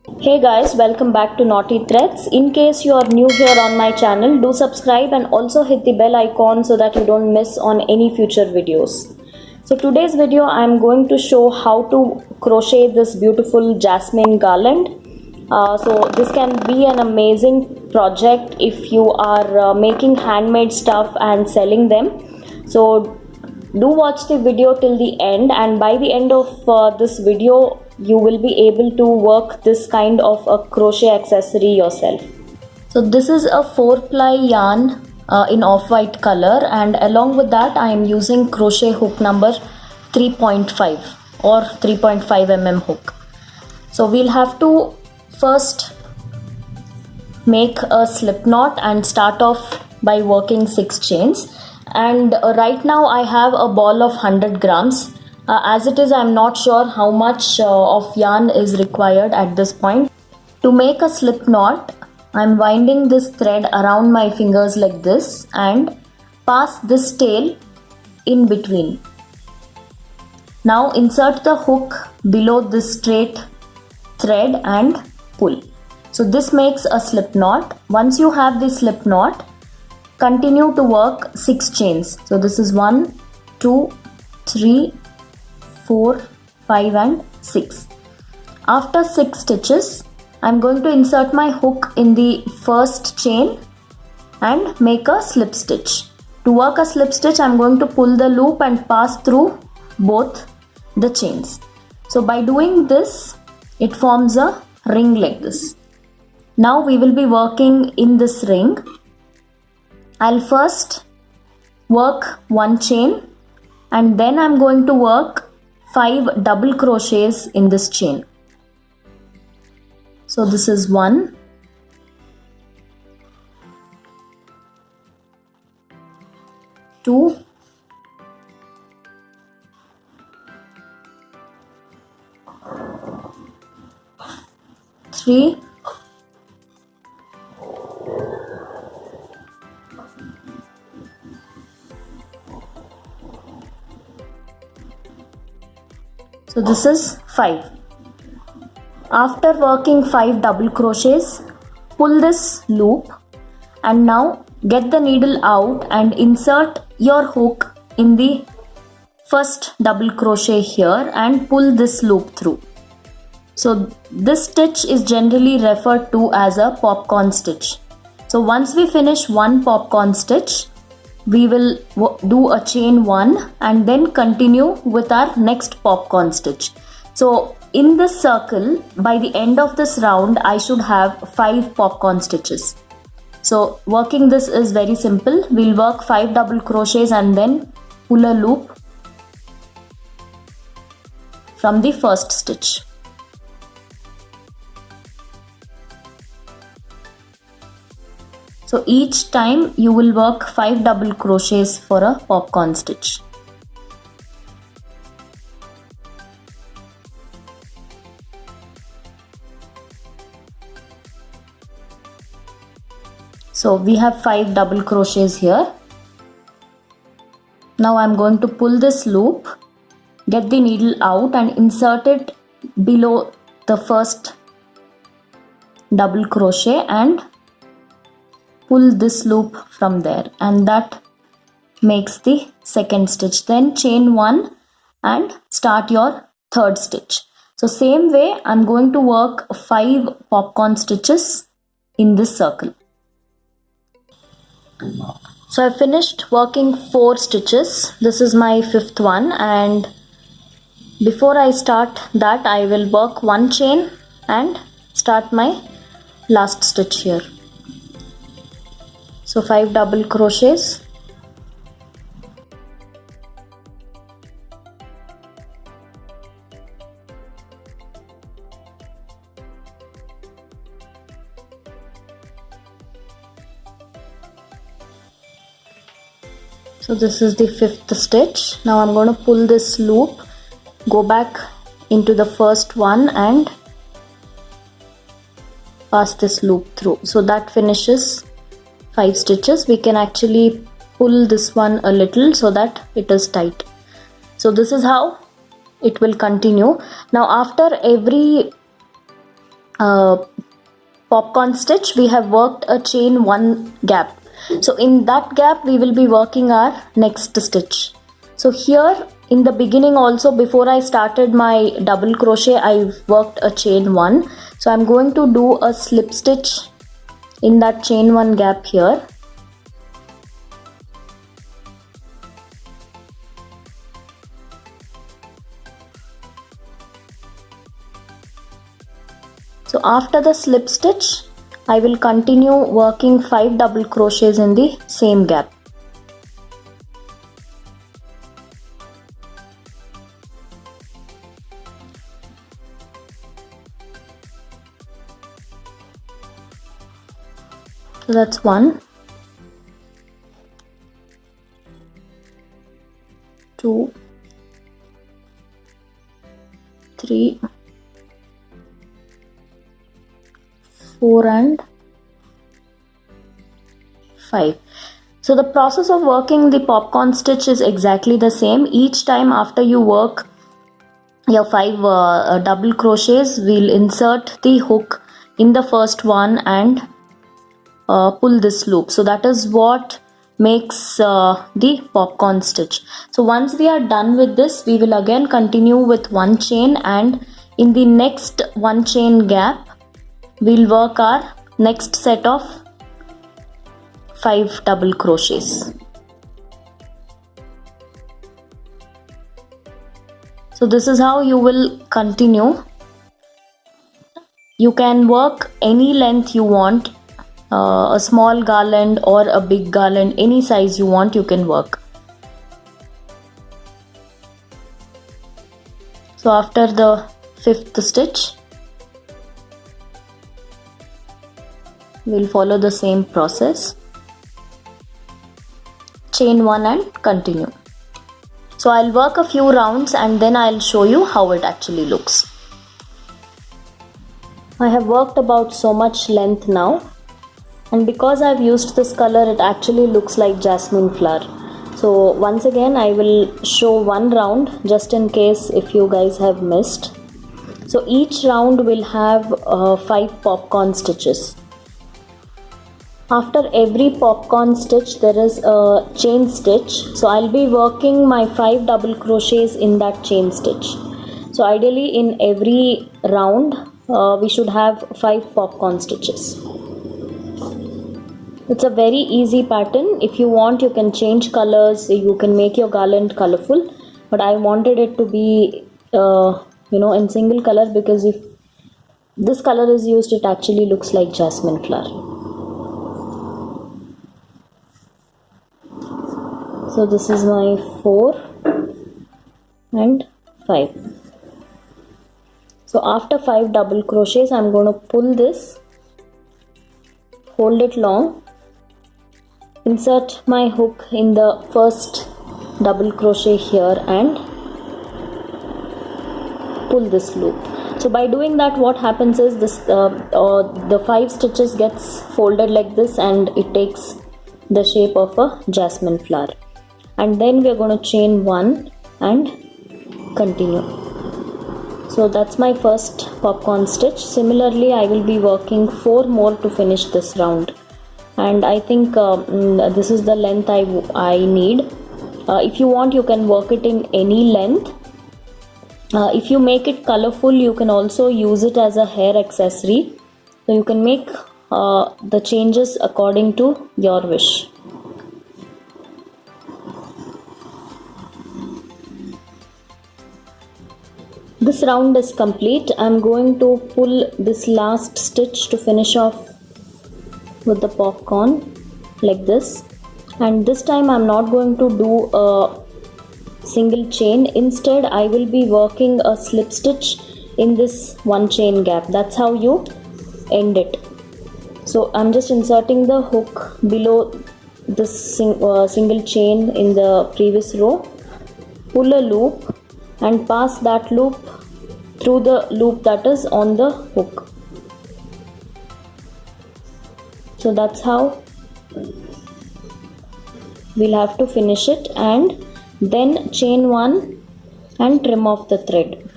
Hey guys, welcome back to Naughty Threads. In case you are new here on my channel, do subscribe and also hit the bell icon so that you don't miss on any future videos. So today's video I am going to show how to crochet this beautiful jasmine garland. So this can be an amazing project if you are making handmade stuff and selling them. So do watch the video till the end, and by the end of this video you will be able to work this kind of a crochet accessory yourself. So this is a 4-ply yarn in off-white color, and along with that I am using crochet hook number 3.5 or 3.5 mm hook. So we'll have to first make a slip knot and start off by working 6 chains. And right now I have a ball of 100 grams. As it is, I'm not sure how much of yarn is required at this point. To make a slip knot, I'm winding this thread around my fingers like this and pass this tail in between. Now insert the hook below this straight thread and pull. So this makes a slip knot. Once you have the slip knot, continue to work 6 chains. So this is 1, 2, 3, 4, 5 and 6. After 6 stitches, I'm going to insert my hook in the first chain and make a slip stitch. To work a slip stitch, I'm going to pull the loop and pass through both the chains. So by doing this, it forms a ring like this. Now we will be working in this ring. I'll first work 1 chain and then I'm going to work 5 double crochets in this chain. So this is 1, 2, 3, 5. After working 5 double crochets, pull this loop and now get the needle out and insert your hook in the first double crochet here and pull this loop through. So this stitch is generally referred to as a popcorn stitch. So once we finish one popcorn stitch, we will do a chain 1 and then continue with our next popcorn stitch. So in this circle, by the end of this round, I should have 5 popcorn stitches. So working this is very simple. We'll work 5 double crochets and then pull a loop from the first stitch. So each time you will work 5 double crochets for a popcorn stitch. So we have 5 double crochets here. Now I'm going to pull this loop, get the needle out and insert it below the first double crochet and pull this loop from there, and that makes the second stitch. Then chain 1 and start your third stitch. So same way I'm going to work 5 popcorn stitches in this circle. So I finished working 4 stitches. This is my 5th one, and before I start that I will work 1 chain and start my last stitch here. So 5 double crochets. So this is the 5th stitch. Now I'm going to pull this loop, go back into the first one and pass this loop through. So that finishes 5 stitches. We can actually pull this one a little so that it is tight. So this is how it will continue. Now after every popcorn stitch, we have worked a chain 1 gap. So in that gap we will be working our next stitch. So here in the beginning also, before I started my double crochet, I worked a chain 1. So I'm going to do a slip stitch in that chain 1 gap here. So after the slip stitch, I will continue working 5 double crochets in the same gap. So that's 1, 2, 3, 4 and 5. So the process of working the popcorn stitch is exactly the same. Each time after you work your 5 double crochets, we'll insert the hook in the first one and pull this loop. So that is what makes the popcorn stitch. So once we are done with this, we will again continue with 1 chain, and in the next 1 chain gap we'll work our next set of 5 double crochets. So this is how you will continue. You can work any length you want, a small garland or a big garland, any size you want you can work. So after the 5th stitch, we'll follow the same process, chain 1 and continue. So I'll work a few rounds and then I'll show you how it actually looks. I have worked about so much length now, and because I've used this color, it actually looks like jasmine flower. So once again I will show 1 round just in case if you guys have missed. So each round will have 5 popcorn stitches. After every popcorn stitch there is a chain stitch. So I'll be working my 5 double crochets in that chain stitch. So ideally in every round we should have 5 popcorn stitches. It's a very easy pattern. If you want, you can change colors, you can make your garland colorful, but I wanted it to be in single color, because if this color is used, it actually looks like jasmine flower. So this is my 4 and 5. So after 5 double crochets, I'm going to pull this, hold it long, insert my hook in the first double crochet here and pull this loop. So by doing that, what happens is this the 5 stitches gets folded like this and it takes the shape of a jasmine flower. And then we are going to chain 1 and continue. So that's my first popcorn stitch. Similarly, I will be working 4 more to finish this round, and I think this is the length I need. If you want, you can work it in any length. If you make it colorful, you can also use it as a hair accessory. So you can make the changes according to your wish. This round is complete. I'm going to pull this last stitch to finish off with the popcorn like this, and this time I'm not going to do a single chain. Instead, I will be working a slip stitch in this 1 chain gap. That's how you end it. So I'm just inserting the hook below this single chain in the previous row, pull a loop and pass that loop through the loop that is on the hook. So that's how we'll have to finish it, and then chain 1 and trim off the thread.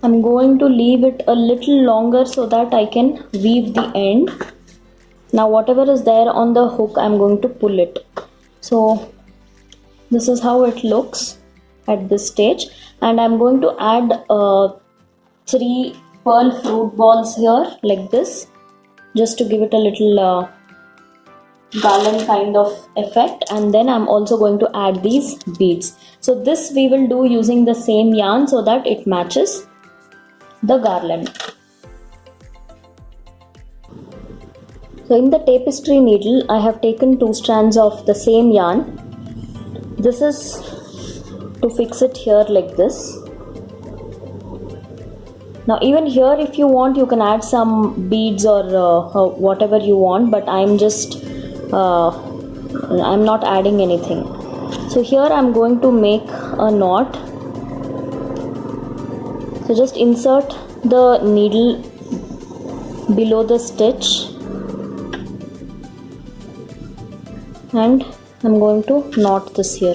I'm going to leave it a little longer so that I can weave the end. Now whatever is there on the hook, I'm going to pull it. So this is how it looks at this stage, and I'm going to add 3 pearl fruit balls here like this, just to give it a little garland kind of effect. And then I'm also going to add these beads. So this we will do using the same yarn so that it matches the garland. So in the tapestry needle, I have taken 2 strands of the same yarn. This is to fix it here like this. Now even here, if you want, you can add some beads or whatever you want, but I'm not adding anything. So here I'm going to make a knot. So just insert the needle below the stitch, and I'm going to knot this here.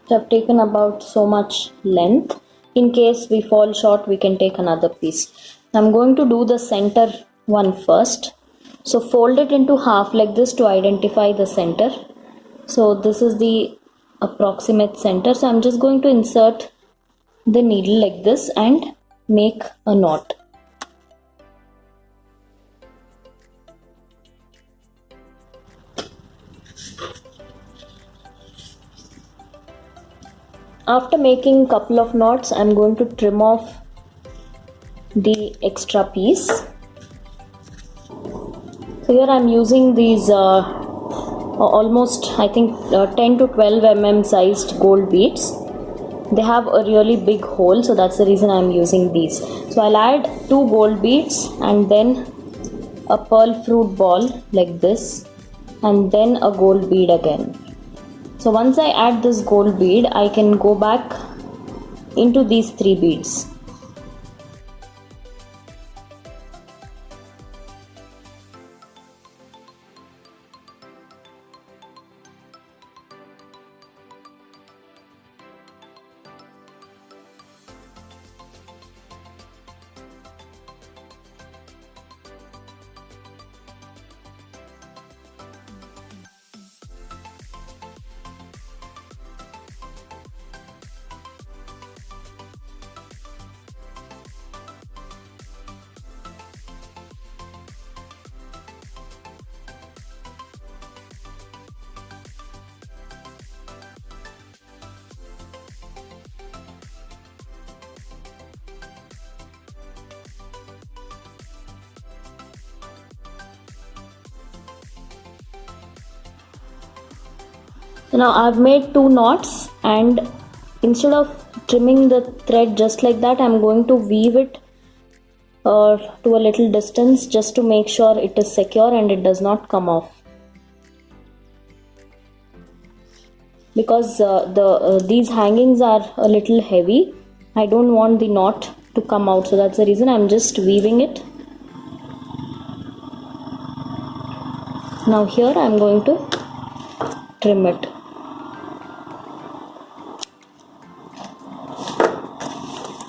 So I've taken about so much length. In case we fall short, we can take another piece. I'm going to do the center one first. So fold it into half like this to identify the center. So this is the approximate center. So I'm just going to insert the needle like this and make a knot. After making couple of knots, I'm going to trim off the extra piece. So here I'm using these almost, I think 10 to 12 mm sized gold beads. They have a really big hole, so that's the reason I'm using these. So I'll add 2 gold beads and then a pearl fruit ball like this, and then a gold bead again. So once I add this gold bead, I can go back into these 3 beads. So now I've made 2 knots, and instead of trimming the thread just like that, I'm going to weave it to a little distance just to make sure it is secure and it does not come off. Because these hangings are a little heavy, I don't want the knot to come out, so that's the reason I'm just weaving it. Now here I'm going to trim it.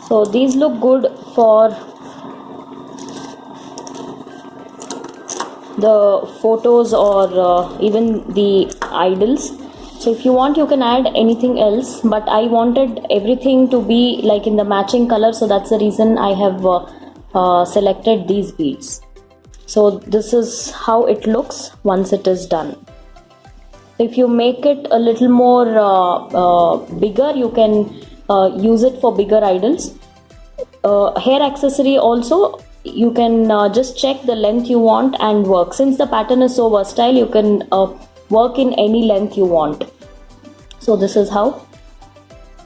So these look good for the photos or even the idols. So if you want, you can add anything else, but I wanted everything to be like in the matching color, so that's the reason I have selected these beads. So this is how it looks once it is done. If you make it a little more bigger, you can use it for bigger idols. hair accessory also, you can just check the length you want and work. Since the pattern is so versatile, you can work in any length you want. So this is how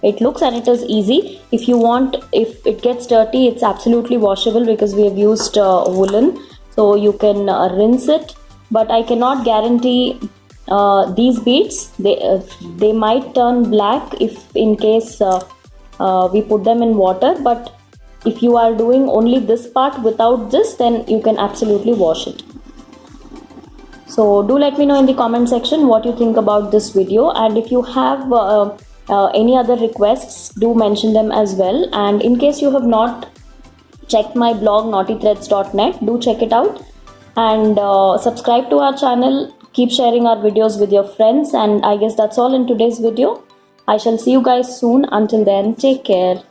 it looks, and it is easy. If you want, if it gets dirty, it's absolutely washable because we have used woolen, so you can rinse it. But I cannot guarantee these beads. They might turn black if in case we put them in water, but if you are doing only this part without this, then you can absolutely wash it. So do let me know in the comment section what you think about this video, and if you have any other requests, do mention them as well. And in case you have not checked my blog naughtythreads.net, do check it out, and subscribe to our channel. Keep sharing our videos with your friends, and I guess that's all in today's video. I shall see you guys soon. Until then, take care.